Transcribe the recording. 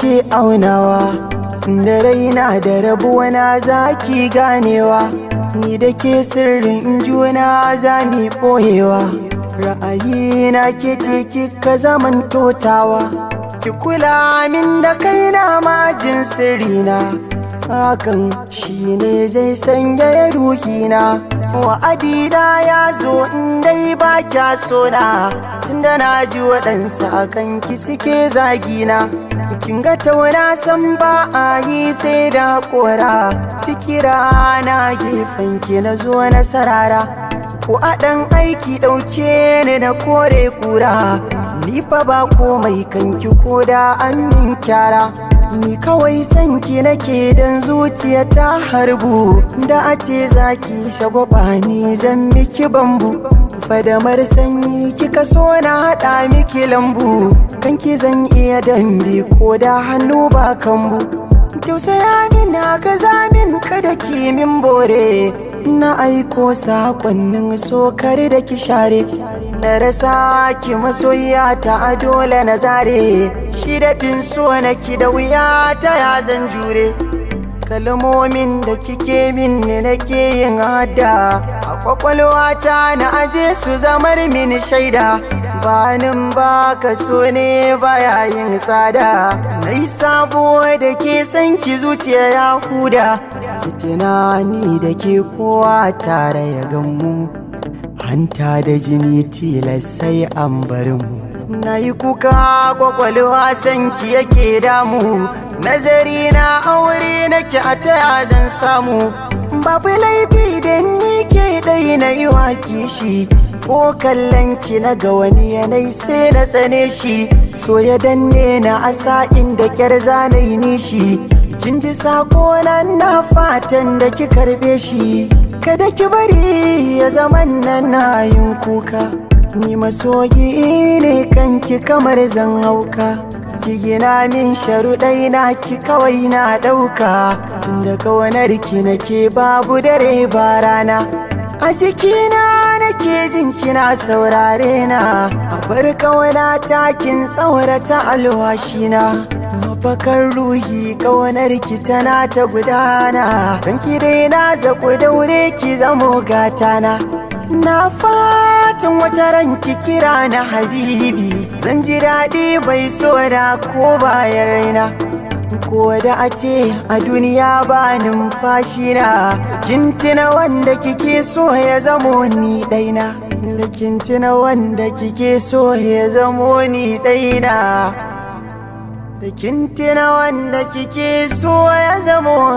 nake aunawa, da raina da rabuwana zaki ganewa, ni da ke sirrin juna za mi ɓoyewa. Ra'ayina ke ce kika zaman totawa, ki kula min da kaina majin sirrina, hakan shine zai sanya ruhina. Wa'adina ya zo in dai ba kya sona, tunda na ji waɗansu akan ki suke zagina. Kin ga tauna san ba a yi sai da haƙora, fikira na gefen ki na zo na sarara. Ko a ɗan aiki ɗauke ni na kore kura, ni fa ba komai kanki ko da an min kyara. Ni kawai sanki nake dan zuciya ta harbu, da a ce zaki shagwaba ni zan miki bambu. Fadamar sanyi kika so na haɗa miki lambu, kanki zan iya dambe ko da hannu ba kambu. Tausaya min haka zamin kada ki min bore, na aiko sakonnin sokar da ki share. Na rasa ki masoyiya ta dole na zare, shi da fin so na ki da wuya ta ya zan jure. Kalmomin da kike min ne nake yin hada, a kwakwalwata na aje su zamar min shaida. Banin baka so ne baya yin tsada, nai sabo da ke san ki zuciya ya huda. Ki tunani da ke kowa tare ya gammu, hanta da jini tilas sai an bar mu. Na yi kuka kwakwalwa sanki yake damu, nazari na aure nake a taya zan samu. Babu laifi da ni ke ɗai na yi wa kishi, ko kallon ki na ga wani yanayi sai na tsane shi. So ya danne na asa inda kyar zanayi nishi, kin ji sako nan na fatan da ki karbe shi. Kada ki bari ya zaman nan na yin kuka, ni masoyi ne kanki kamar zan hauka. Ki gina min sharuɗai na ki kawai na ɗauka, tunda ƙaunar ki nake babu dare ba rana. A jikina nake jin kina saurare na, a bar ƙauna takin tsaurata alwashina. Mafakar ruhi ƙaunar ki tana ta gudana, don ki dai na zaku daure ki zamo gatana. Na fatan wata ranki kira na habibi, zan ji daɗi bai so da ko bayan raina. Ko da a ce a duniya ba numfashi na, kin tuna wanda kike so ya zamo ni ɗaina. Da kin tuna wanda kike so ya zamo ni ɗaina. Da kin tuna wanda kike so ya zamo